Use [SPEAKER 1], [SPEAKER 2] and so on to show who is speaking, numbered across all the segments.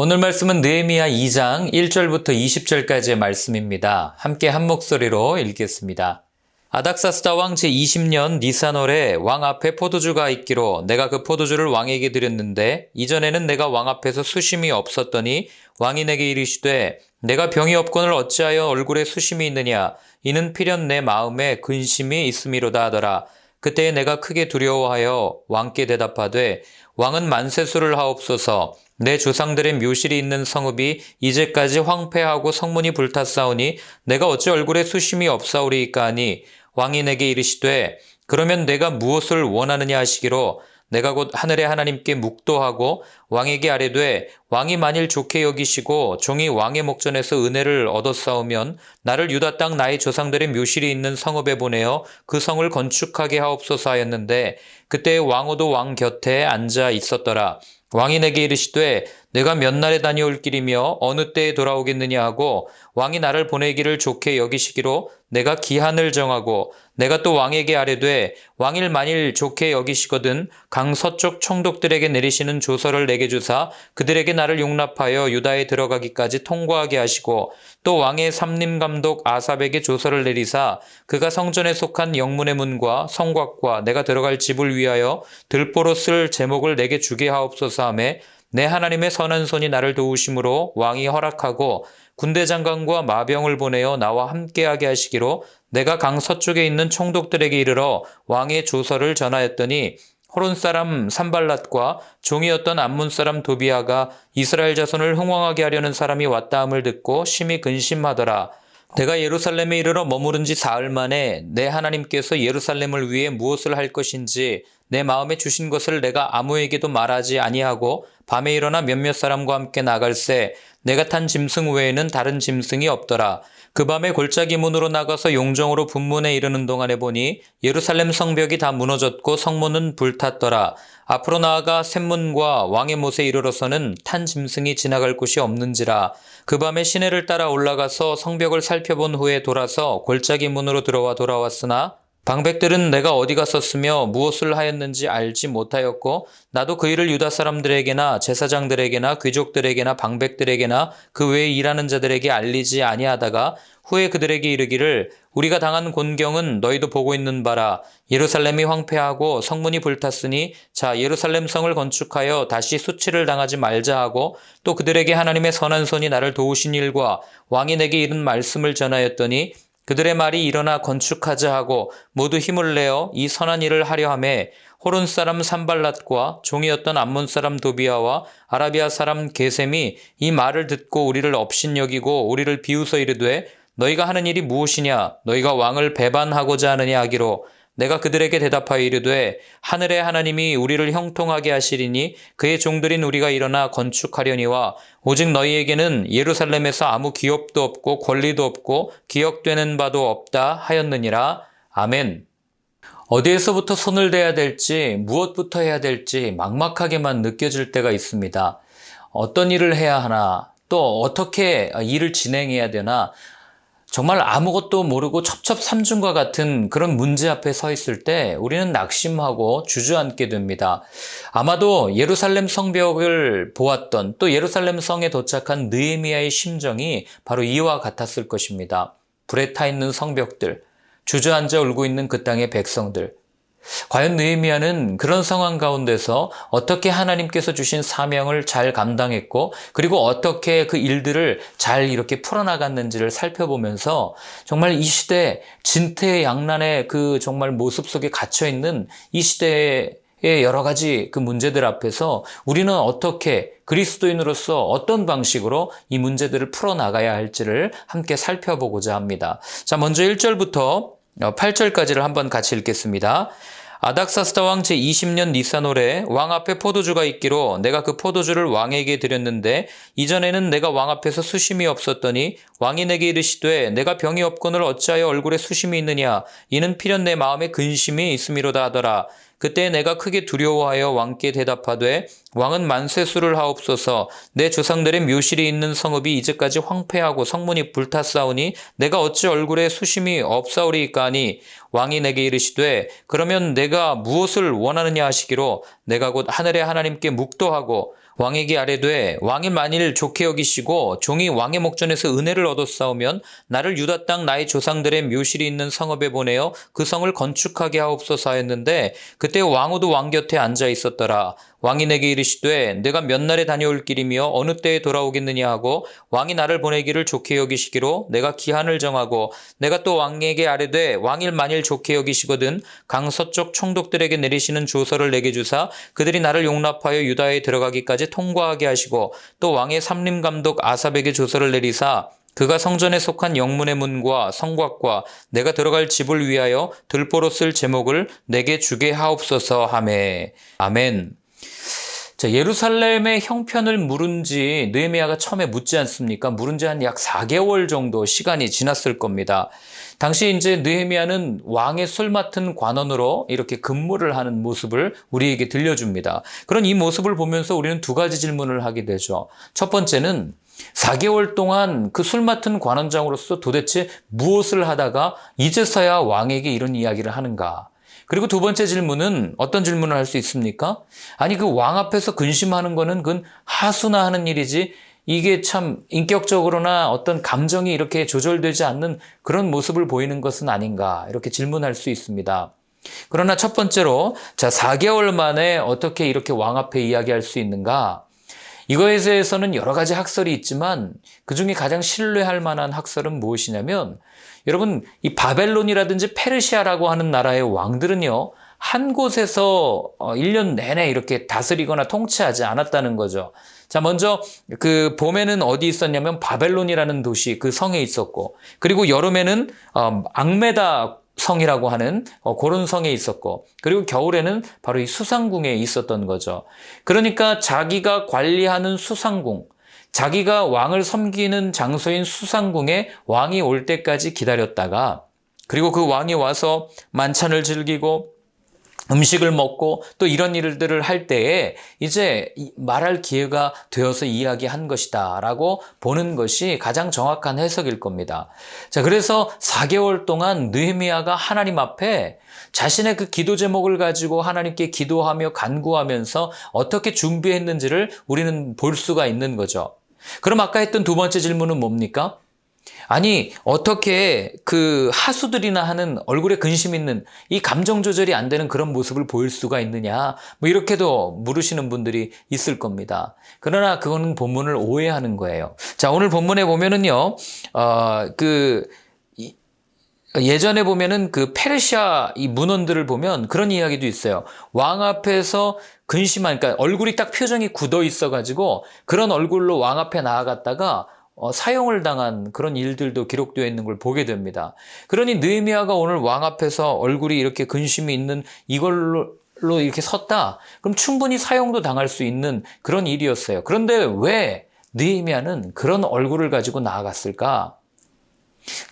[SPEAKER 1] 오늘 말씀은 느헤미야 2장 1절부터 20절까지의 말씀입니다. 함께 한 목소리로 읽겠습니다. 아닥사스다 왕 제20년 니산월에 왕 앞에 포도주가 있기로 내가 그 포도주를 왕에게 드렸는데 이전에는 내가 왕 앞에서 수심이 없었더니 왕이 내게 이르시되 내가 병이 없거늘 어찌하여 얼굴에 수심이 있느냐 이는 필연 내 마음에 근심이 있음이로다 하더라. 그때에 내가 크게 두려워하여 왕께 대답하되 왕은 만세수를 하옵소서. 내 조상들의 묘실이 있는 성읍이 이제까지 황폐하고 성문이 불탔사오니 내가 어찌 얼굴에 수심이 없사오리이까 하니 왕이 내게 이르시되 그러면 내가 무엇을 원하느냐 하시기로 내가 곧 하늘의 하나님께 묵도하고 왕에게 아뢰되 왕이 만일 좋게 여기시고 종이 왕의 목전에서 은혜를 얻었사오면 나를 유다 땅 나의 조상들의 묘실이 있는 성읍에 보내어 그 성을 건축하게 하옵소서 하였는데 그때 왕후도 왕 곁에 앉아 있었더라. 왕이 내게 이르시되 내가 몇 날에 다녀올 길이며 어느 때에 돌아오겠느냐 하고 왕이 나를 보내기를 좋게 여기시기로 내가 기한을 정하고 내가 또 왕에게 아뢰되 왕일 만일 좋게 여기시거든 강 서쪽 총독들에게 내리시는 조서를 내게 주사 그들에게 나를 용납하여 유다에 들어가기까지 통과하게 하시고 또 왕의 삼림감독 아삽에게 조서를 내리사 그가 성전에 속한 영문의 문과 성곽과 내가 들어갈 집을 위하여 들보로 쓸 제목을 내게 주게 하옵소서 하며 내 하나님의 선한 손이 나를 도우심으로 왕이 허락하고 군대 장관과 마병을 보내어 나와 함께하게 하시기로 내가 강 서쪽에 있는 총독들에게 이르러 왕의 조서를 전하였더니 호론 사람 산발랏과 종이었던 암몬 사람 도비아가 이스라엘 자손을 흥왕하게 하려는 사람이 왔다함을 듣고 심히 근심하더라. 내가 예루살렘에 이르러 머무른 지 사흘 만에 내 하나님께서 예루살렘을 위해 무엇을 할 것인지 내 마음에 주신 것을 내가 아무에게도 말하지 아니하고 밤에 일어나 몇몇 사람과 함께 나갈새 내가 탄 짐승 외에는 다른 짐승이 없더라. 그 밤에 골짜기 문으로 나가서 용정으로 분문에 이르는 동안에 보니 예루살렘 성벽이 다 무너졌고 성문은 불탔더라. 앞으로 나아가 샘문과 왕의 못에 이르러서는 탄 짐승이 지나갈 곳이 없는지라. 그 밤에 시내를 따라 올라가서 성벽을 살펴본 후에 돌아서 골짜기 문으로 들어와 돌아왔으나 방백들은 내가 어디 갔었으며 무엇을 하였는지 알지 못하였고 나도 그 일을 유다 사람들에게나 제사장들에게나 귀족들에게나 방백들에게나 그 외에 일하는 자들에게 알리지 아니하다가 후에 그들에게 이르기를 우리가 당한 곤경은 너희도 보고 있는 바라. 예루살렘이 황폐하고 성문이 불탔으니 자 예루살렘 성을 건축하여 다시 수치를 당하지 말자 하고 또 그들에게 하나님의 선한 손이 나를 도우신 일과 왕이 내게 이른 말씀을 전하였더니 그들의 말이 일어나 건축하자 하고 모두 힘을 내어 이 선한 일을 하려 하매 호론 사람 산발랏과 종이었던 암몬 사람 도비아와 아라비아 사람 게셈이 이 말을 듣고 우리를 업신여기고 우리를 비웃어 이르되 너희가 하는 일이 무엇이냐 너희가 왕을 배반하고자 하느냐 하기로 내가 그들에게 대답하여 이르되 하늘의 하나님이 우리를 형통하게 하시리니 그의 종들인 우리가 일어나 건축하려니와 오직 너희에게는 예루살렘에서 아무 기업도 없고 권리도 없고 기억되는 바도 없다 하였느니라. 아멘. 어디에서부터 손을 대야 될지 무엇부터 해야 될지 막막하게만 느껴질 때가 있습니다. 어떤 일을 해야 하나 또 어떻게 일을 진행해야 되나 정말 아무것도 모르고 첩첩산중과 같은 그런 문제 앞에 서 있을 때 우리는 낙심하고 주저앉게 됩니다. 아마도 예루살렘 성벽을 보았던 또 예루살렘 성에 도착한 느헤미야의 심정이 바로 이와 같았을 것입니다. 불에 타 있는 성벽들, 주저앉아 울고 있는 그 땅의 백성들. 과연 느헤미야는 그런 상황 가운데서 어떻게 하나님께서 주신 사명을 잘 감당했고 그리고 어떻게 그 일들을 잘 이렇게 풀어나갔는지를 살펴보면서 정말 이 시대 진퇴양난의 그 정말 모습 속에 갇혀있는 이 시대의 여러 가지 그 문제들 앞에서 우리는 어떻게 그리스도인으로서 어떤 방식으로 이 문제들을 풀어나가야 할지를 함께 살펴보고자 합니다. 자, 먼저 1절부터 8절까지를 한번 같이 읽겠습니다. 아닥사스다 왕 제20년 니산월에 왕 앞에 포도주가 있기로 내가 그 포도주를 왕에게 드렸는데 이전에는 내가 왕 앞에서 수심이 없었더니 왕이 내게 이르시되 내가 병이 없거늘 어찌하여 얼굴에 수심이 있느냐 이는 필연 내 마음에 근심이 있음이로다 하더라. 그때 내가 크게 두려워하여 왕께 대답하되 왕은 만세수를 하옵소서. 내 조상들의 묘실이 있는 성읍이 이제까지 황폐하고 성문이 불탔사오니 내가 어찌 얼굴에 수심이 없사오리이까 하니 왕이 내게 이르시되 그러면 내가 무엇을 원하느냐 하시기로 내가 곧 하늘의 하나님께 묵도하고 왕에게 아뢰되 왕이 만일 좋게 여기시고 종이 왕의 목전에서 은혜를 얻었사오면 나를 유다 땅 나의 조상들의 묘실이 있는 성읍에 보내어 그 성을 건축하게 하옵소서 하였는데 그때 왕후도 왕 곁에 앉아 있었더라. 왕이 내게 이르시되 내가 몇 날에 다녀올 길이며 어느 때에 돌아오겠느냐 하고 왕이 나를 보내기를 좋게 여기시기로 내가 기한을 정하고 내가 또 왕에게 아뢰되 왕일 만일 좋게 여기시거든 강서쪽 총독들에게 내리시는 조서를 내게 주사 그들이 나를 용납하여 유다에 들어가기까지 통과하게 하시고 또 왕의 삼림감독 아삽에게 조서를 내리사 그가 성전에 속한 영문의 문과 성곽과 내가 들어갈 집을 위하여 들보로 쓸 제목을 내게 주게 하옵소서 하매. 아멘. 자, 예루살렘의 형편을 물은 지 느헤미야가 처음에 묻지 않습니까? 물은 지 한 약 4개월 정도 시간이 지났을 겁니다. 당시 이제 느헤미야는 왕의 술 맡은 관원으로 이렇게 근무를 하는 모습을 우리에게 들려줍니다. 그런 이 모습을 보면서 우리는 두 가지 질문을 하게 되죠. 첫 번째는 4개월 동안 그 술 맡은 관원장으로서 도대체 무엇을 하다가 이제서야 왕에게 이런 이야기를 하는가? 그리고 두 번째 질문은 어떤 질문을 할 수 있습니까? 아니 그 왕 앞에서 근심하는 거는 그건 하수나 하는 일이지 이게 참 인격적으로나 어떤 감정이 이렇게 조절되지 않는 그런 모습을 보이는 것은 아닌가 이렇게 질문할 수 있습니다. 그러나 첫 번째로 4개월 만에 어떻게 이렇게 왕 앞에 이야기할 수 있는가? 이거에 대해서는 여러 가지 학설이 있지만 그중에 가장 신뢰할 만한 학설은 무엇이냐면 여러분 이 바벨론이라든지 페르시아라고 하는 나라의 왕들은요 한 곳에서 1년 내내 이렇게 다스리거나 통치하지 않았다는 거죠. 자, 먼저 그 봄에는 어디 있었냐면 바벨론이라는 도시 그 성에 있었고 그리고 여름에는 앙메다 성이라고 하는 그런 성에 있었고 그리고 겨울에는 바로 이 수상궁에 있었던 거죠. 그러니까 자기가 관리하는 수상궁, 자기가 왕을 섬기는 장소인 수상궁에 왕이 올 때까지 기다렸다가 그리고 그 왕이 와서 만찬을 즐기고 음식을 먹고 또 이런 일들을 할 때에 이제 말할 기회가 되어서 이야기한 것이다 라고 보는 것이 가장 정확한 해석일 겁니다. 자, 그래서 4개월 동안 느헤미야가 하나님 앞에 자신의 그 기도 제목을 가지고 하나님께 기도하며 간구하면서 어떻게 준비했는지를 우리는 볼 수가 있는 거죠. 그럼 아까 했던 두 번째 질문은 뭡니까? 아니 어떻게 그 하수들이나 하는 얼굴에 근심 있는 이 감정 조절이 안 되는 그런 모습을 보일 수가 있느냐 뭐 이렇게도 물으시는 분들이 있을 겁니다. 그러나 그거는 본문을 오해하는 거예요. 자, 오늘 본문에 보면은요 예전에 보면은 그 페르시아 이 문헌들을 보면 그런 이야기도 있어요. 왕 앞에서 근심한 그러니까 얼굴이 딱 표정이 굳어 있어 가지고 그런 얼굴로 왕 앞에 나아갔다가 사형을 당한 그런 일들도 기록되어 있는 걸 보게 됩니다. 그러니 느헤미야가 오늘 왕 앞에서 얼굴이 이렇게 근심이 있는 이걸로 이렇게 섰다. 그럼 충분히 사형도 당할 수 있는 그런 일이었어요. 그런데 왜 느헤미야는 그런 얼굴을 가지고 나아갔을까?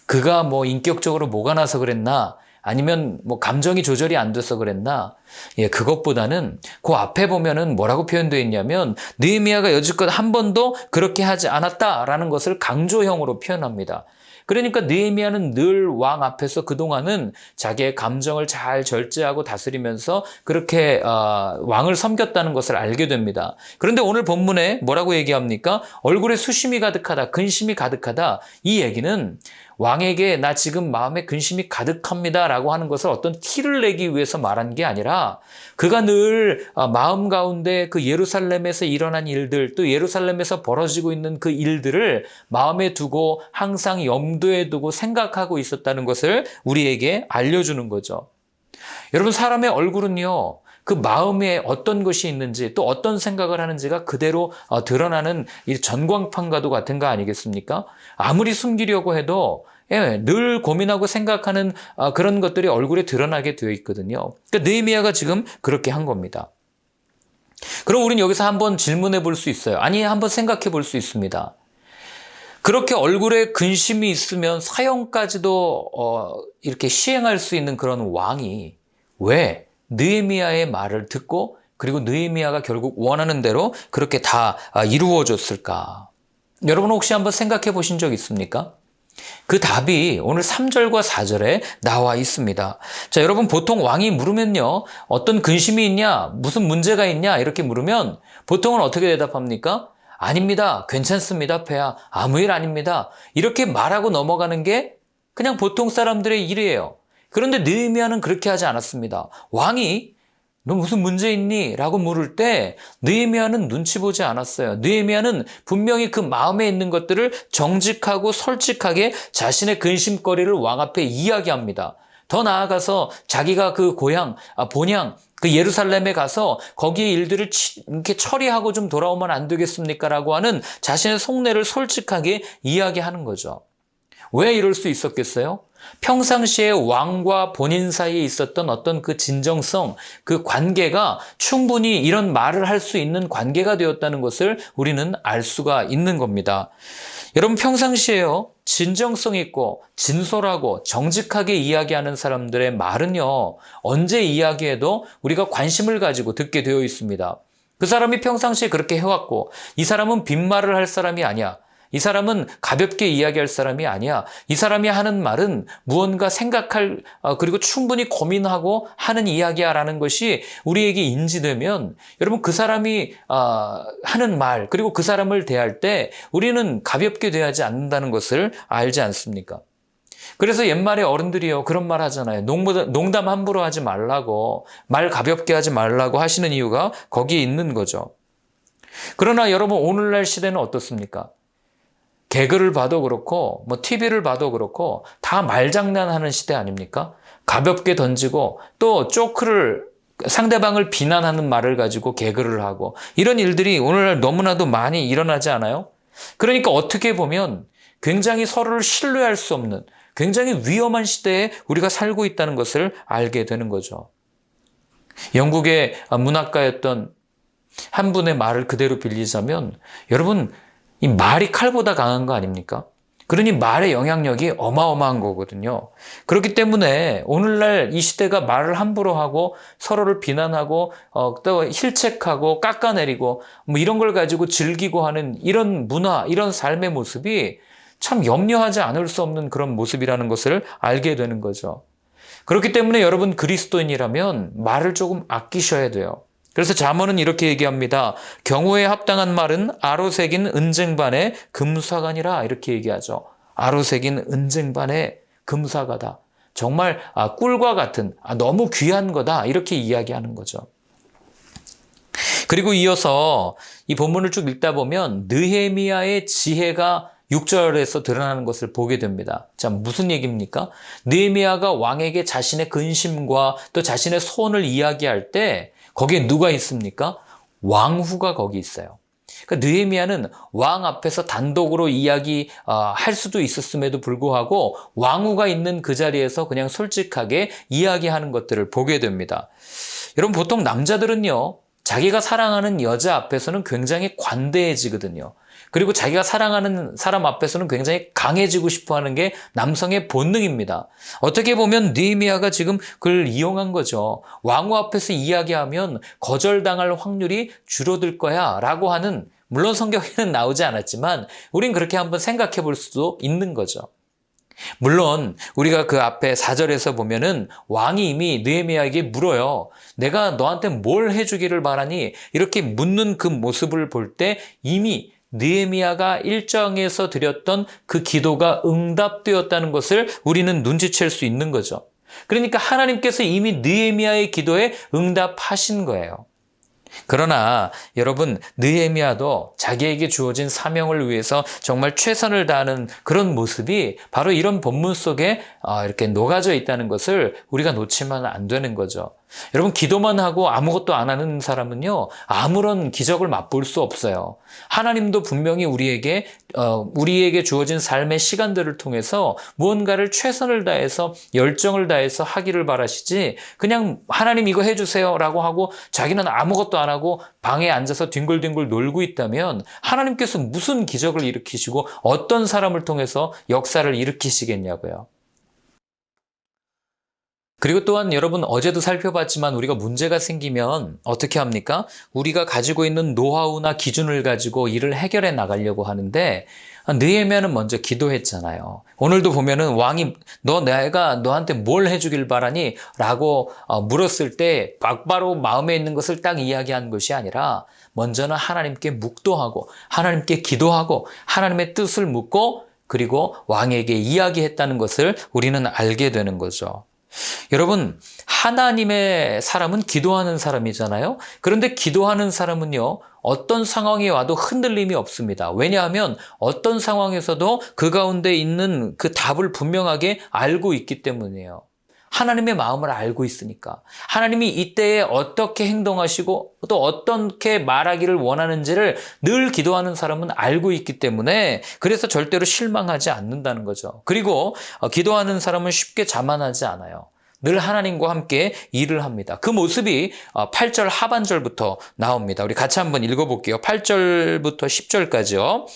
[SPEAKER 1] 그가 뭐 인격적으로 뭐가 나서 그랬나? 아니면 뭐 감정이 조절이 안 돼서 그랬나? 예, 그것보다는 그 앞에 보면은 뭐라고 표현되어 있냐면 느헤미야가 여지껏 한 번도 그렇게 하지 않았다라는 것을 강조형으로 표현합니다. 그러니까 느헤미야는 늘 왕 앞에서 그동안은 자기의 감정을 잘 절제하고 다스리면서 그렇게 왕을 섬겼다는 것을 알게 됩니다. 그런데 오늘 본문에 뭐라고 얘기합니까? 얼굴에 수심이 가득하다, 근심이 가득하다. 이 얘기는 왕에게 나 지금 마음에 근심이 가득합니다 라고 하는 것을 어떤 티를 내기 위해서 말한 게 아니라 그가 늘 마음 가운데 그 예루살렘에서 일어난 일들 또 예루살렘에서 벌어지고 있는 그 일들을 마음에 두고 항상 염두에 두고 생각하고 있었다는 것을 우리에게 알려주는 거죠. 여러분 사람의 얼굴은요 그 마음에 어떤 것이 있는지 또 어떤 생각을 하는지가 그대로 드러나는 이 전광판과도 같은 거 아니겠습니까? 아무리 숨기려고 해도 늘 고민하고 생각하는 그런 것들이 얼굴에 드러나게 되어 있거든요. 그러니까 느헤미야가 지금 그렇게 한 겁니다. 그럼 우리는 여기서 한번 질문해 볼 수 있어요. 아니 한번 생각해 볼 수 있습니다. 그렇게 얼굴에 근심이 있으면 사형까지도 이렇게 시행할 수 있는 그런 왕이 왜 느헤미야의 말을 듣고 그리고 느헤미야가 결국 원하는 대로 그렇게 다 이루어졌을까? 여러분 혹시 한번 생각해 보신 적 있습니까? 그 답이 오늘 3절과 4절에 나와 있습니다. 자, 여러분 보통 왕이 물으면요. 어떤 근심이 있냐? 무슨 문제가 있냐? 이렇게 물으면 보통은 어떻게 대답합니까? 아닙니다. 괜찮습니다. 폐하. 아무 일 아닙니다. 이렇게 말하고 넘어가는 게 그냥 보통 사람들의 일이에요. 그런데 느헤미야는 그렇게 하지 않았습니다. 왕이 너 무슨 문제 있니? 라고 물을 때 느헤미야는 눈치 보지 않았어요. 느헤미야는 분명히 그 마음에 있는 것들을 정직하고 솔직하게 자신의 근심거리를 왕 앞에 이야기합니다. 더 나아가서 자기가 그 고향, 본향, 그 예루살렘에 가서 거기의 일들을 이렇게 처리하고 좀 돌아오면 안 되겠습니까? 라고 하는 자신의 속내를 솔직하게 이야기하는 거죠. 왜 이럴 수 있었겠어요? 평상시에 왕과 본인 사이에 있었던 어떤 그 진정성, 그 관계가 충분히 이런 말을 할 수 있는 관계가 되었다는 것을 우리는 알 수가 있는 겁니다. 여러분 평상시에요, 진정성 있고 진솔하고 정직하게 이야기하는 사람들의 말은요, 언제 이야기해도 우리가 관심을 가지고 듣게 되어 있습니다. 그 사람이 평상시에 그렇게 해왔고, 이 사람은 빈말을 할 사람이 아니야. 이 사람은 가볍게 이야기할 사람이 아니야. 이 사람이 하는 말은 무언가 생각할, 그리고 충분히 고민하고 하는 이야기야라는 것이 우리에게 인지되면 여러분 그 사람이 하는 말, 그리고 그 사람을 대할 때 우리는 가볍게 대하지 않는다는 것을 알지 않습니까? 그래서 옛말에 어른들이요 그런 말 하잖아요. 농담 함부로 하지 말라고, 말 가볍게 하지 말라고 하시는 이유가 거기에 있는 거죠. 그러나 여러분 오늘날 시대는 어떻습니까? 개그를 봐도 그렇고 TV를 봐도 그렇고 다 말장난하는 시대 아닙니까? 가볍게 던지고 또 조크를, 상대방을 비난하는 말을 가지고 개그를 하고 이런 일들이 오늘날 너무나도 많이 일어나지 않아요? 그러니까 어떻게 보면 굉장히 서로를 신뢰할 수 없는 굉장히 위험한 시대에 우리가 살고 있다는 것을 알게 되는 거죠. 영국의 문학가였던 한 분의 말을 그대로 빌리자면 여러분 이 말이 칼보다 강한 거 아닙니까? 그러니 말의 영향력이 어마어마한 거거든요. 그렇기 때문에 오늘날 이 시대가 말을 함부로 하고 서로를 비난하고 또 힐책하고 깎아내리고 이런 걸 가지고 즐기고 하는 이런 문화, 이런 삶의 모습이 참 염려하지 않을 수 없는 그런 모습이라는 것을 알게 되는 거죠. 그렇기 때문에 여러분 그리스도인이라면 말을 조금 아끼셔야 돼요. 그래서 잠언은 이렇게 얘기합니다. 경우에 합당한 말은 아로새긴 은쟁반의 금사가니라 이렇게 얘기하죠. 아로새긴 은쟁반의 금사가다. 정말 꿀과 같은 너무 귀한 거다 이렇게 이야기하는 거죠. 그리고 이어서 이 본문을 쭉 읽다 보면 느헤미야의 지혜가 6절에서 드러나는 것을 보게 됩니다. 자, 무슨 얘기입니까? 느헤미야가 왕에게 자신의 근심과 또 자신의 소원을 이야기할 때 거기에 누가 있습니까? 왕후가 거기 있어요. 그러니까 느헤미야는 왕 앞에서 단독으로 이야기할 수도 있었음에도 불구하고 왕후가 있는 그 자리에서 그냥 솔직하게 이야기하는 것들을 보게 됩니다. 여러분 보통 남자들은요, 자기가 사랑하는 여자 앞에서는 굉장히 관대해지거든요. 그리고 자기가 사랑하는 사람 앞에서는 굉장히 강해지고 싶어하는 게 남성의 본능입니다. 어떻게 보면 느헤미야가 지금 그걸 이용한 거죠. 왕후 앞에서 이야기하면 거절당할 확률이 줄어들 거야 라고 하는, 물론 성경에는 나오지 않았지만 우린 그렇게 한번 생각해 볼 수도 있는 거죠. 물론 우리가 그 앞에 4절에서 보면은 왕이 이미 느헤미야에게 물어요. 내가 너한테 뭘 해주기를 바라니? 이렇게 묻는 그 모습을 볼 때 이미 느헤미야가 일정에서 드렸던 그 기도가 응답되었다는 것을 우리는 눈치챌 수 있는 거죠. 그러니까 하나님께서 이미 느헤미야의 기도에 응답하신 거예요. 그러나 여러분 느헤미야도 자기에게 주어진 사명을 위해서 정말 최선을 다하는 그런 모습이 바로 이런 본문 속에 이렇게 녹아져 있다는 것을 우리가 놓치면 안 되는 거죠. 여러분 기도만 하고 아무것도 안 하는 사람은요 아무런 기적을 맛볼 수 없어요. 하나님도 분명히 우리에게 주어진 삶의 시간들을 통해서 무언가를 최선을 다해서 열정을 다해서 하기를 바라시지 그냥 하나님 이거 해주세요 라고 하고 자기는 아무것도 안 하고 방에 앉아서 뒹굴뒹굴 놀고 있다면 하나님께서 무슨 기적을 일으키시고 어떤 사람을 통해서 역사를 일으키시겠냐고요. 그리고 또한 여러분 어제도 살펴봤지만 우리가 문제가 생기면 어떻게 합니까? 우리가 가지고 있는 노하우나 기준을 가지고 일을 해결해 나가려고 하는데 느헤미야는 먼저 기도했잖아요. 오늘도 보면은 왕이 내가 너한테 뭘 해주길 바라니? 라고 물었을 때 바로 마음에 있는 것을 딱 이야기한 것이 아니라 먼저는 하나님께 묵도하고 하나님께 기도하고 하나님의 뜻을 묻고 그리고 왕에게 이야기했다는 것을 우리는 알게 되는 거죠. 여러분, 하나님의 사람은 기도하는 사람이잖아요. 그런데 기도하는 사람은요, 어떤 상황이 와도 흔들림이 없습니다. 왜냐하면 어떤 상황에서도 그 가운데 있는 그 답을 분명하게 알고 있기 때문이에요. 하나님의 마음을 알고 있으니까. 하나님이 이때에 어떻게 행동하시고 또 어떻게 말하기를 원하는지를 늘 기도하는 사람은 알고 있기 때문에 그래서 절대로 실망하지 않는다는 거죠. 그리고 기도하는 사람은 쉽게 자만하지 않아요. 늘 하나님과 함께 일을 합니다. 그 모습이 8절 하반절부터 나옵니다. 우리 같이 한번 읽어볼게요. 8절부터 10절까지요.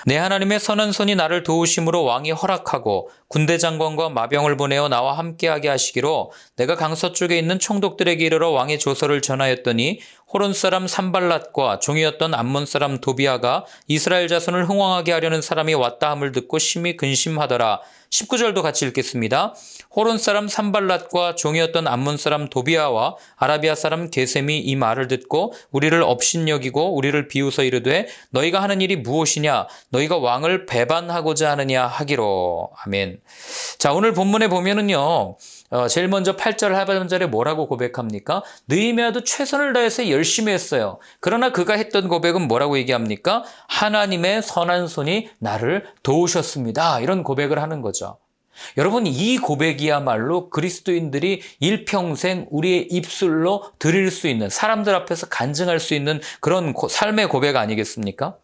[SPEAKER 1] 내 하나님의 선한 손이 나를 도우심으로 왕이 허락하고 군대 장관과 마병을 보내어 나와 함께하게 하시기로 내가 강서쪽에 있는 총독들에게 이르러 왕의 조서를 전하였더니 호론 사람 산발랏과 종이었던 암몬 사람 도비아가 이스라엘 자손을 흥왕하게 하려는 사람이 왔다 함을 듣고 심히 근심하더라. 19절도 같이 읽겠습니다. 호론 사람 산발랏과 종이었던 암몬 사람 도비아와 아라비아 사람 게셈이 이 말을 듣고 우리를 업신여기고 우리를 비웃어 이르되 너희가 하는 일이 무엇이냐? 너희가 왕을 배반하고자 하느냐 하기로. 아멘. 자, 오늘 본문에 보면은요. 제일 먼저 8절 하반절에 뭐라고 고백합니까? 느헤미야도 최선을 다해서 열심히 했어요. 그러나 그가 했던 고백은 뭐라고 얘기합니까? 하나님의 선한 손이 나를 도우셨습니다. 이런 고백을 하는 거죠. 여러분, 이 고백이야말로 그리스도인들이 일평생 우리의 입술로 드릴 수 있는, 사람들 앞에서 간증할 수 있는 그런 삶의 고백 아니겠습니까?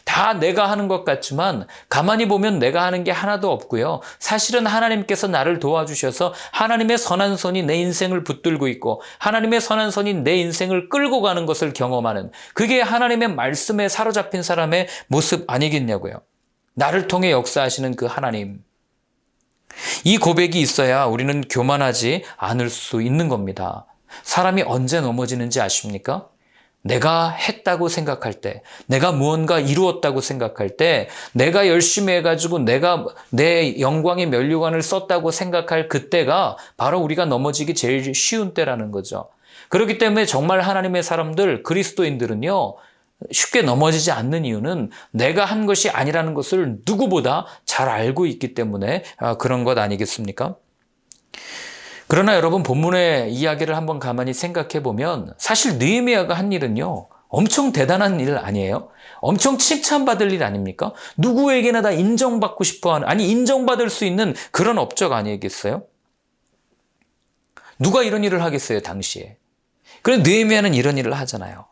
[SPEAKER 1] 다 내가 하는 것 같지만 가만히 보면 내가 하는 게 하나도 없고요. 사실은 하나님께서 나를 도와주셔서 하나님의 선한 손이 내 인생을 붙들고 있고 하나님의 선한 손이 내 인생을 끌고 가는 것을 경험하는, 그게 하나님의 말씀에 사로잡힌 사람의 모습 아니겠냐고요. 나를 통해 역사하시는 그 하나님. 이 고백이 있어야 우리는 교만하지 않을 수 있는 겁니다. 사람이 언제 넘어지는지 아십니까? 내가 했다고 생각할 때, 내가 무언가 이루었다고 생각할 때, 내가 열심히 해가지고 내가 내 영광의 면류관을 썼다고 생각할 그때가 바로 우리가 넘어지기 제일 쉬운 때라는 거죠. 그렇기 때문에 정말 하나님의 사람들, 그리스도인들은요, 쉽게 넘어지지 않는 이유는 내가 한 것이 아니라는 것을 누구보다 잘 알고 있기 때문에 그런 것 아니겠습니까? 그러나 여러분, 본문의 이야기를 한번 가만히 생각해 보면 사실 느헤미야가 한 일은요, 엄청 대단한 일 아니에요? 엄청 칭찬받을 일 아닙니까? 누구에게나 다 인정받고 싶어하는, 아니 인정받을 수 있는 그런 업적 아니겠어요? 누가 이런 일을 하겠어요, 당시에? 그런데 느헤미야는 이런 일을 하잖아요.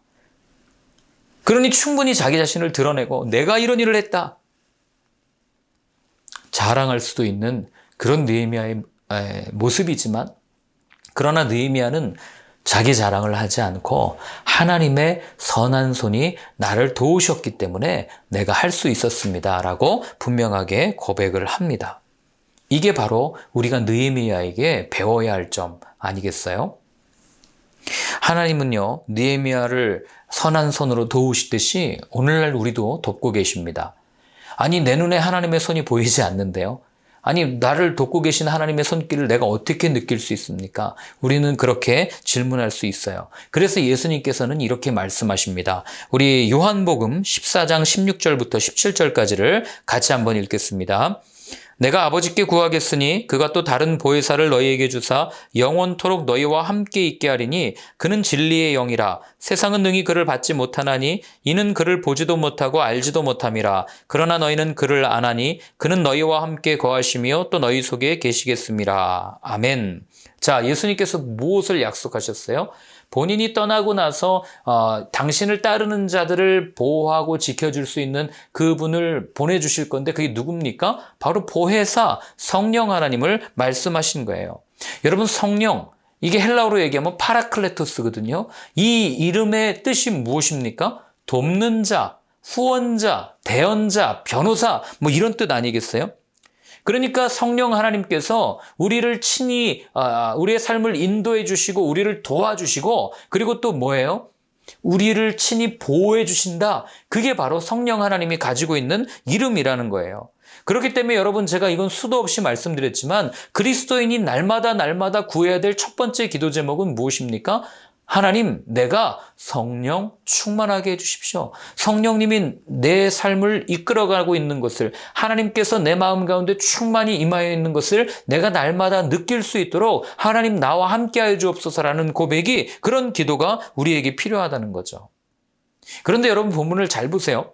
[SPEAKER 1] 그러니 충분히 자기 자신을 드러내고 내가 이런 일을 했다, 자랑할 수도 있는 그런 느헤미야의 모습이지만, 그러나 느헤미야는 자기 자랑을 하지 않고 하나님의 선한 손이 나를 도우셨기 때문에 내가 할 수 있었습니다 라고 분명하게 고백을 합니다. 이게 바로 우리가 느헤미야에게 배워야 할 점 아니겠어요? 하나님은요, 느헤미야를 선한 손으로 도우시듯이 오늘날 우리도 돕고 계십니다. 아니, 내 눈에 하나님의 손이 보이지 않는데요? 아니, 나를 돕고 계신 하나님의 손길을 내가 어떻게 느낄 수 있습니까? 우리는 그렇게 질문할 수 있어요. 그래서 예수님께서는 이렇게 말씀하십니다. 우리 요한복음 14장 16절부터 17절까지를 같이 한번 읽겠습니다. 내가 아버지께 구하겠으니 그가 또 다른 보혜사를 너희에게 주사 영원토록 너희와 함께 있게 하리니 그는 진리의 영이라. 세상은 능히 그를 받지 못하나니 이는 그를 보지도 못하고 알지도 못함이라. 그러나 너희는 그를 아나니 그는 너희와 함께 거하시며 또 너희 속에 계시겠음이라. 아멘. 자, 예수님께서 무엇을 약속하셨어요? 본인이 떠나고 나서 당신을 따르는 자들을 보호하고 지켜줄 수 있는 그분을 보내주실 건데 그게 누굽니까? 바로 보혜사 성령 하나님을 말씀하신 거예요. 여러분, 성령, 이게 헬라어로 얘기하면 파라클레토스거든요. 이 이름의 뜻이 무엇입니까? 돕는 자, 후원자, 대언자, 변호사, 뭐 이런 뜻 아니겠어요? 그러니까 성령 하나님께서 우리를 친히 우리의 삶을 인도해 주시고 우리를 도와주시고 그리고 또 뭐예요? 우리를 친히 보호해 주신다. 그게 바로 성령 하나님이 가지고 있는 이름이라는 거예요. 그렇기 때문에 여러분 제가 이건 수도 없이 말씀드렸지만 그리스도인이 날마다 구해야 될 첫 번째 기도 제목은 무엇입니까? 하나님, 내가 성령 충만하게 해주십시오. 성령님이 내 삶을 이끌어가고 있는 것을, 하나님께서 내 마음 가운데 충만히 임하여 있는 것을 내가 날마다 느낄 수 있도록 하나님 나와 함께하여 주옵소서라는 고백이, 그런 기도가 우리에게 필요하다는 거죠. 그런데 여러분 본문을 잘 보세요.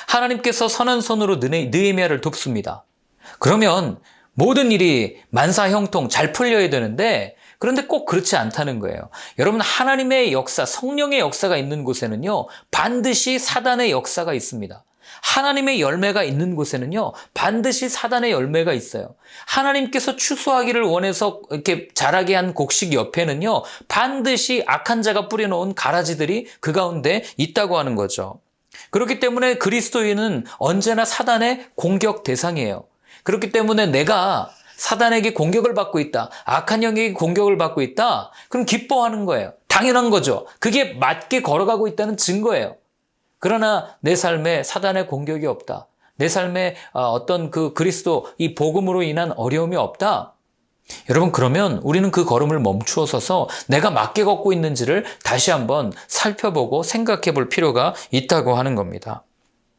[SPEAKER 1] 하나님께서 선한 손으로 느헤미야를 돕습니다. 그러면 모든 일이 만사형통 잘 풀려야 되는데, 그런데 꼭 그렇지 않다는 거예요. 여러분, 하나님의 역사, 성령의 역사가 있는 곳에는요, 반드시 사단의 역사가 있습니다. 하나님의 열매가 있는 곳에는요, 반드시 사단의 열매가 있어요. 하나님께서 추수하기를 원해서 이렇게 자라게 한 곡식 옆에는요, 반드시 악한 자가 뿌려놓은 가라지들이 그 가운데 있다고 하는 거죠. 그렇기 때문에 그리스도인은 언제나 사단의 공격 대상이에요. 그렇기 때문에 내가 사단에게 공격을 받고 있다, 악한 영에게 공격을 받고 있다, 그럼 기뻐하는 거예요. 당연한 거죠. 그게 맞게 걸어가고 있다는 증거예요. 그러나 내 삶에 사단의 공격이 없다, 내 삶에 어떤 그 그리스도 이 복음으로 인한 어려움이 없다, 여러분, 그러면 우리는 그 걸음을 멈추어 서서 내가 맞게 걷고 있는지를 다시 한번 살펴보고 생각해 볼 필요가 있다고 하는 겁니다.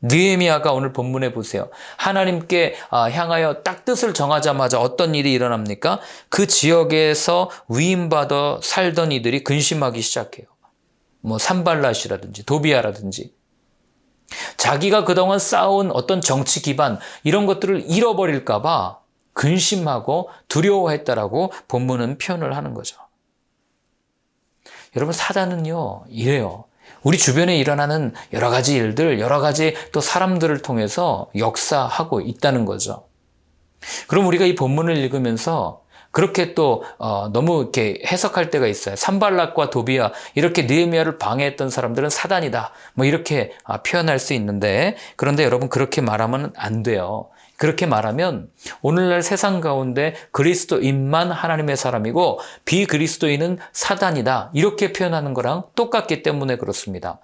[SPEAKER 1] 느헤미야가 오늘 본문에 보세요. 하나님께 향하여 딱 뜻을 정하자마자 어떤 일이 일어납니까? 그 지역에서 위임받아 살던 이들이 근심하기 시작해요. 뭐 산발랏이라든지 도비야라든지 자기가 그동안 쌓아온 어떤 정치 기반 이런 것들을 잃어버릴까 봐 근심하고 두려워했다라고 본문은 표현을 하는 거죠. 여러분, 사단은요 이래요. 우리 주변에 일어나는 여러 가지 일들, 여러 가지 또 사람들을 통해서 역사하고 있다는 거죠. 그럼 우리가 이 본문을 읽으면서 그렇게 또 너무 이렇게 해석할 때가 있어요. 산발랏과 도비야, 이렇게 느헤미야를 방해했던 사람들은 사단이다, 뭐 이렇게 표현할 수 있는데, 그런데 여러분 그렇게 말하면 안 돼요. 그렇게 말하면 오늘날 세상 가운데 그리스도인만 하나님의 사람이고 비그리스도인은 사단이다, 이렇게 표현하는 거랑 똑같기 때문에 그렇습니다.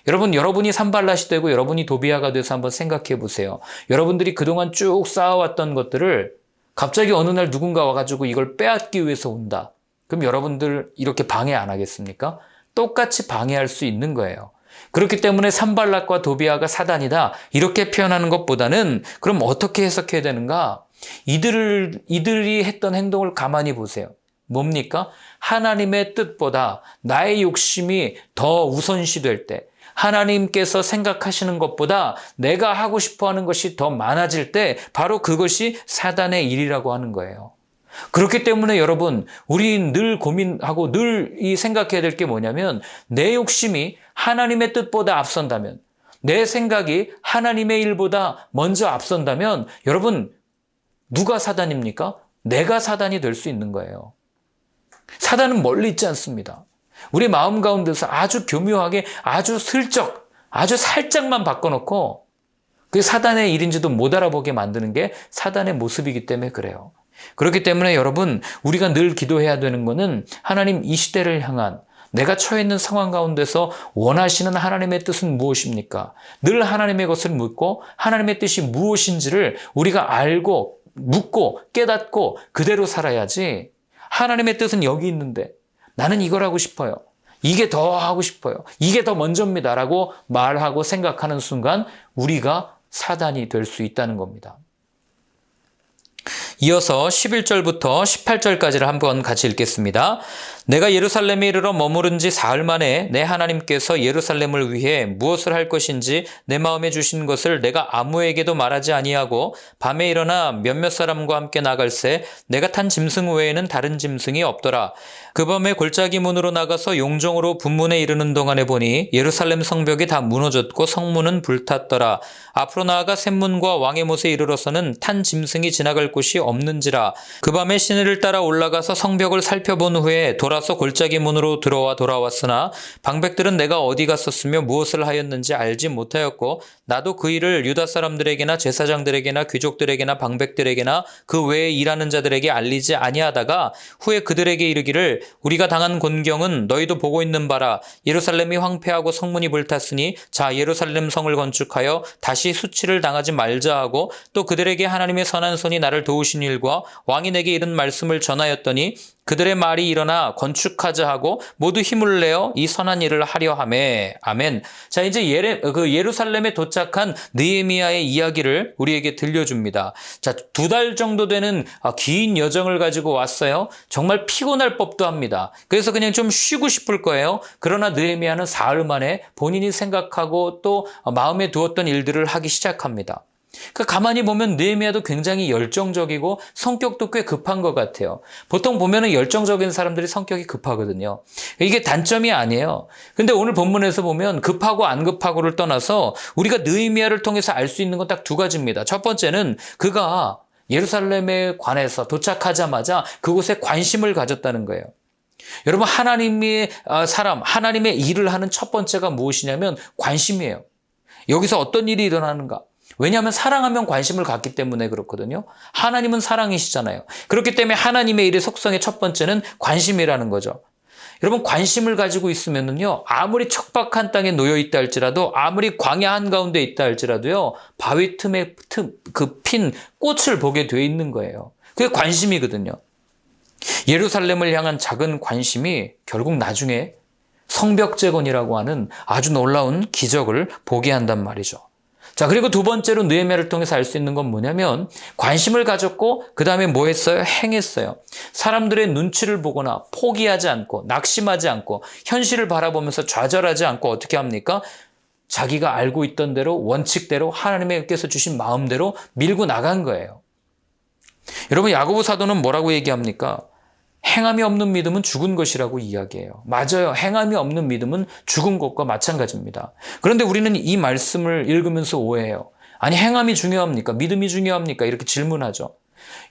[SPEAKER 1] 여러분, 여러분이 산발랏이 되고 여러분이 도비야가 돼서 한번 생각해 보세요. 여러분들이 그동안 쭉 쌓아왔던 것들을 갑자기 어느 날 누군가 와가지고 이걸 빼앗기 위해서 온다. 그럼 여러분들 이렇게 방해 안 하겠습니까? 똑같이 방해할 수 있는 거예요. 그렇기 때문에 산발랏과 도비야가 사단이다, 이렇게 표현하는 것보다는 그럼 어떻게 해석해야 되는가? 이들이 했던 행동을 가만히 보세요. 뭡니까? 하나님의 뜻보다 나의 욕심이 더 우선시 될 때, 하나님께서 생각하시는 것보다 내가 하고 싶어하는 것이 더 많아질 때, 바로 그것이 사단의 일이라고 하는 거예요. 그렇기 때문에 여러분, 우리 늘 고민하고 늘 생각해야 될 게 뭐냐면, 내 욕심이 하나님의 뜻보다 앞선다면, 내 생각이 하나님의 일보다 먼저 앞선다면, 여러분, 누가 사단입니까? 내가 사단이 될 수 있는 거예요. 사단은 멀리 있지 않습니다. 우리 마음 가운데서 아주 교묘하게, 아주 슬쩍, 아주 살짝만 바꿔놓고 그게 사단의 일인지도 못 알아보게 만드는 게 사단의 모습이기 때문에 그래요. 그렇기 때문에 여러분, 우리가 늘 기도해야 되는 거는, 하나님, 이 시대를 향한 내가 처해 있는 상황 가운데서 원하시는 하나님의 뜻은 무엇입니까? 늘 하나님의 것을 묻고 하나님의 뜻이 무엇인지를 우리가 알고 묻고 깨닫고 그대로 살아야지, 하나님의 뜻은 여기 있는데 나는 이걸 하고 싶어요, 이게 더 하고 싶어요, 이게 더 먼저입니다 라고 말하고 생각하는 순간 우리가 사단이 될 수 있다는 겁니다. 이어서 11절부터 18절까지를 한번 같이 읽겠습니다. 내가 예루살렘에 이르러 머무른 지 사흘 만에 내 하나님께서 예루살렘을 위해 무엇을 할 것인지 내 마음에 주신 것을 내가 아무에게도 말하지 아니하고 밤에 일어나 몇몇 사람과 함께 나갈새 내가 탄 짐승 외에는 다른 짐승이 없더라. 그 밤에 골짜기 문으로 나가서 용종으로 분문에 이르는 동안에 보니 예루살렘 성벽이 다 무너졌고 성문은 불탔더라. 앞으로 나아가 샘문과 왕의 못에 이르러서는 탄 짐승이 지나갈 곳이 없는지라. 그 밤에 시내를 따라 올라가서 성벽을 살펴본 후에 돌아서 골짜기 문으로 돌아왔으나 방백들은 내가 어디 갔었으며 무엇을 하였는지 알지 못하였고 나도 그 일을 유다 사람들에게나 제사장들에게나 귀족들에게나 방백들에게나 그 외에 일하는 자들에게 알리지 아니하다가 후에 그들에게 이르기를 우리가 당한 곤경은 너희도 보고 있는 바라. 예루살렘이 황폐하고 성문이 불탔으니 자 예루살렘 성을 건축하여 다시 수치를 당하지 말자 하고 또 그들에게 하나님의 선한 손이 나를 도우신 일과 왕이 내게 이른 말씀을 전하였더니 그들의 말이 일어나 건축하자 하고 모두 힘을 내어 이 선한 일을 하려 하매. 아멘. 자, 이제 예루살렘에 도착한 느헤미야의 이야기를 우리에게 들려줍니다. 자, 2달 정도 되는 긴 여정을 가지고 왔어요. 정말 피곤할 법도 합니다. 그래서 그냥 좀 쉬고 싶을 거예요. 그러나 느헤미야는 사흘 만에 본인이 생각하고 또 마음에 두었던 일들을 하기 시작합니다. 가만히 보면 느헤미야도 굉장히 열정적이고 성격도 꽤 급한 것 같아요. 보통 보면은 열정적인 사람들이 성격이 급하거든요. 이게 단점이 아니에요. 근데 오늘 본문에서 보면 급하고 안 급하고를 떠나서 우리가 느헤미야를 통해서 알 수 있는 건 딱 2가지입니다. 첫 번째는 그가 예루살렘에 관해서 도착하자마자 그곳에 관심을 가졌다는 거예요. 여러분, 하나님의 사람, 하나님의 일을 하는 첫 번째가 무엇이냐면 관심이에요. 여기서 어떤 일이 일어나는가? 왜냐하면 사랑하면 관심을 갖기 때문에 그렇거든요. 하나님은 사랑이시잖아요. 그렇기 때문에 하나님의 일의 속성의 첫 번째는 관심이라는 거죠. 여러분, 관심을 가지고 있으면요, 아무리 척박한 땅에 놓여 있다 할지라도, 아무리 광야 한가운데 있다 할지라도요, 바위 틈에 핀 꽃을 보게 돼 있는 거예요. 그게 관심이거든요. 예루살렘을 향한 작은 관심이 결국 나중에 성벽 재건이라고 하는 아주 놀라운 기적을 보게 한단 말이죠. 자, 그리고 2번째로 느헤미야를 통해서 알 수 있는 건 뭐냐면 관심을 가졌고 그 다음에 뭐 했어요? 행했어요. 사람들의 눈치를 보거나 포기하지 않고 낙심하지 않고 현실을 바라보면서 좌절하지 않고 어떻게 합니까? 자기가 알고 있던 대로 원칙대로 하나님께서 주신 마음대로 밀고 나간 거예요. 여러분, 야고보 사도는 뭐라고 얘기합니까? 행함이 없는 믿음은 죽은 것이라고 이야기해요. 맞아요. 행함이 없는 믿음은 죽은 것과 마찬가지입니다. 그런데 우리는 이 말씀을 읽으면서 오해해요. 아니, 행함이 중요합니까? 믿음이 중요합니까? 이렇게 질문하죠.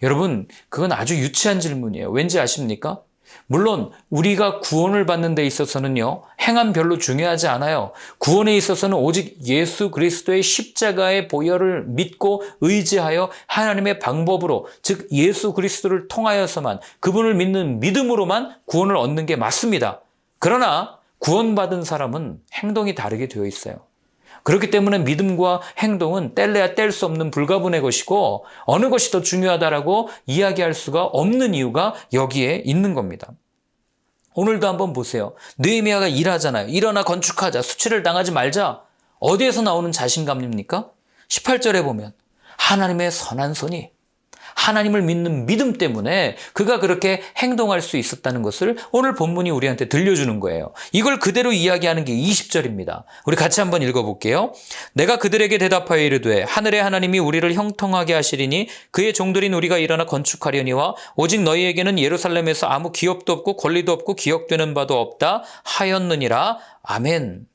[SPEAKER 1] 여러분, 그건 아주 유치한 질문이에요. 왠지 아십니까? 물론 우리가 구원을 받는 데 있어서는요, 행함 별로 중요하지 않아요. 구원에 있어서는 오직 예수 그리스도의 십자가의 보혈을 믿고 의지하여 하나님의 방법으로, 즉 예수 그리스도를 통하여서만, 그분을 믿는 믿음으로만 구원을 얻는 게 맞습니다. 그러나 구원받은 사람은 행동이 다르게 되어 있어요. 그렇기 때문에 믿음과 행동은 뗄래야 뗄 수 없는 불가분의 것이고 어느 것이 더 중요하다라고 이야기할 수가 없는 이유가 여기에 있는 겁니다. 오늘도 한번 보세요. 느헤미야가 일하잖아요. 일어나 건축하자. 수치를 당하지 말자. 어디에서 나오는 자신감입니까? 18절에 보면 하나님의 선한 손이, 하나님을 믿는 믿음 때문에 그가 그렇게 행동할 수 있었다는 것을 오늘 본문이 우리한테 들려주는 거예요. 이걸 그대로 이야기하는 게 20절입니다. 우리 같이 한번 읽어볼게요. 내가 그들에게 대답하여 이르되 하늘의 하나님이 우리를 형통하게 하시리니 그의 종들인 우리가 일어나 건축하려니와 오직 너희에게는 예루살렘에서 아무 기업도 없고 권리도 없고 기억되는 바도 없다 하였느니라. 아멘.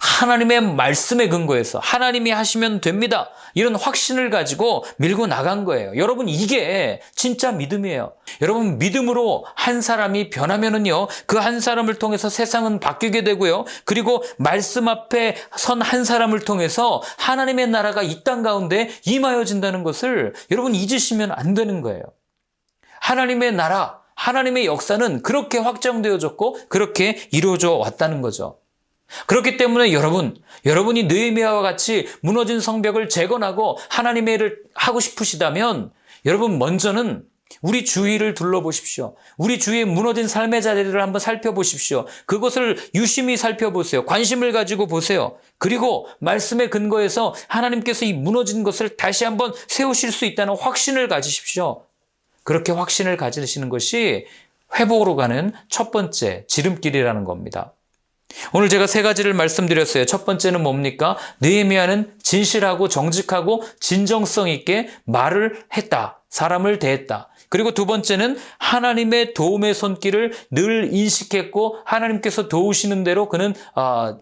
[SPEAKER 1] 하나님의 말씀에 근거해서 하나님이 하시면 됩니다. 이런 확신을 가지고 밀고 나간 거예요. 여러분, 이게 진짜 믿음이에요. 여러분, 믿음으로 한 사람이 변하면은요, 그 한 사람을 통해서 세상은 바뀌게 되고요. 그리고 말씀 앞에 선 한 사람을 통해서 하나님의 나라가 이 땅 가운데 임하여진다는 것을 여러분 잊으시면 안 되는 거예요. 하나님의 나라, 하나님의 역사는 그렇게 확정되어졌고 그렇게 이루어져 왔다는 거죠. 그렇기 때문에 여러분이 느헤미야와 같이 무너진 성벽을 재건하고 하나님의 일을 하고 싶으시다면 여러분, 먼저는 우리 주위를 둘러보십시오. 우리 주위의 무너진 삶의 자리를 한번 살펴보십시오. 그것을 유심히 살펴보세요. 관심을 가지고 보세요. 그리고 말씀에 근거해서 하나님께서 이 무너진 것을 다시 한번 세우실 수 있다는 확신을 가지십시오. 그렇게 확신을 가지시는 것이 회복으로 가는 첫 번째 지름길이라는 겁니다. 오늘 제가 3가지를 말씀드렸어요. 첫 번째는 뭡니까? 느헤미야는 진실하고 정직하고 진정성 있게 말을 했다. 사람을 대했다. 그리고 2번째는 하나님의 도움의 손길을 늘 인식했고 하나님께서 도우시는 대로 그는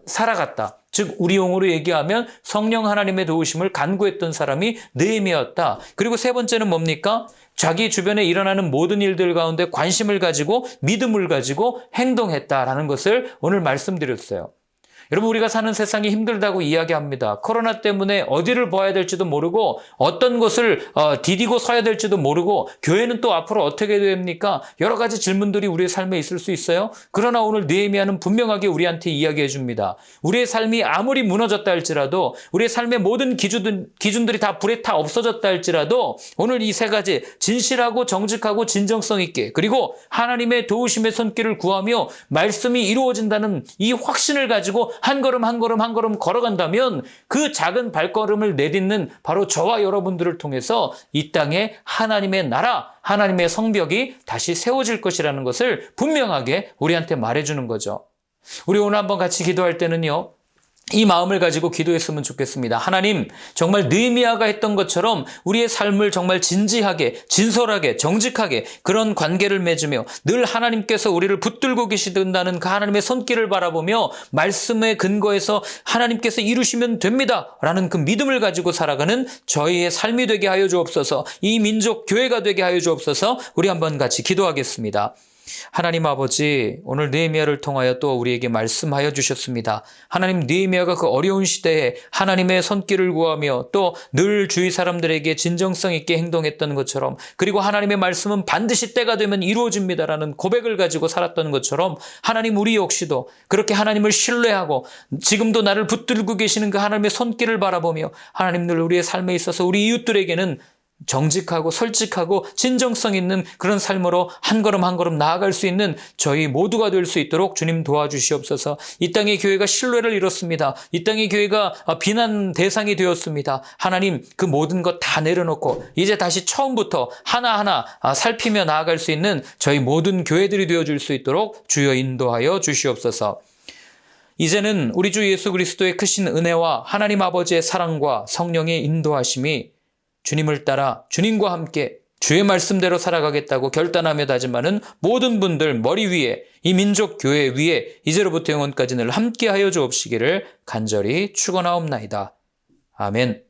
[SPEAKER 1] 살아갔다. 즉 우리 용어로 얘기하면 성령 하나님의 도우심을 간구했던 사람이 느헤미야였다. 그리고 세 번째는 뭡니까? 자기 주변에 일어나는 모든 일들 가운데 관심을 가지고 믿음을 가지고 행동했다라는 것을 오늘 말씀드렸어요. 여러분, 우리가 사는 세상이 힘들다고 이야기합니다. 코로나 때문에 어디를 봐야 될지도 모르고 어떤 것을 디디고 서야 될지도 모르고 교회는 또 앞으로 어떻게 됩니까? 여러 가지 질문들이 우리의 삶에 있을 수 있어요. 그러나 오늘 느헤미야는 분명하게 우리한테 이야기해 줍니다. 우리의 삶이 아무리 무너졌다 할지라도, 우리의 삶의 모든 기준들이 다 불에 타 없어졌다 할지라도 오늘 이 세 가지, 진실하고 정직하고 진정성 있게, 그리고 하나님의 도우심의 손길을 구하며 말씀이 이루어진다는 이 확신을 가지고 한 걸음 한 걸음 한 걸음 걸어간다면 그 작은 발걸음을 내딛는 바로 저와 여러분들을 통해서 이 땅에 하나님의 나라, 하나님의 성벽이 다시 세워질 것이라는 것을 분명하게 우리한테 말해주는 거죠. 우리 오늘 한번 같이 기도할 때는요, 이 마음을 가지고 기도했으면 좋겠습니다. 하나님, 정말 느헤미야가 했던 것처럼 우리의 삶을 정말 진지하게, 진솔하게, 정직하게 그런 관계를 맺으며 늘 하나님께서 우리를 붙들고 계시든다는 그 하나님의 손길을 바라보며 말씀의 근거에서 하나님께서 이루시면 됩니다 라는 그 믿음을 가지고 살아가는 저희의 삶이 되게 하여 주옵소서. 이 민족 교회가 되게 하여 주옵소서. 우리 한번 같이 기도하겠습니다. 하나님 아버지, 오늘 느헤미야를 통하여 또 우리에게 말씀하여 주셨습니다. 하나님, 느헤미야가 그 어려운 시대에 하나님의 손길을 구하며 또 늘 주위 사람들에게 진정성 있게 행동했던 것처럼, 그리고 하나님의 말씀은 반드시 때가 되면 이루어집니다라는 고백을 가지고 살았던 것처럼, 하나님, 우리 역시도 그렇게 하나님을 신뢰하고 지금도 나를 붙들고 계시는 그 하나님의 손길을 바라보며 하나님, 늘 우리의 삶에 있어서 우리 이웃들에게는 정직하고 솔직하고 진정성 있는 그런 삶으로 한 걸음 한 걸음 나아갈 수 있는 저희 모두가 될 수 있도록 주님 도와주시옵소서. 이 땅의 교회가 신뢰를 잃었습니다. 이 땅의 교회가 비난 대상이 되었습니다. 하나님, 그 모든 것 다 내려놓고 이제 다시 처음부터 하나하나 살피며 나아갈 수 있는 저희 모든 교회들이 되어줄 수 있도록 주여 인도하여 주시옵소서. 이제는 우리 주 예수 그리스도의 크신 은혜와 하나님 아버지의 사랑과 성령의 인도하심이 주님을 따라 주님과 함께 주의 말씀대로 살아가겠다고 결단하며 다짐하는 모든 분들 머리 위에, 이 민족 교회 위에 이제로부터 영원까지 늘 함께하여 주옵시기를 간절히 축원하옵나이다. 아멘.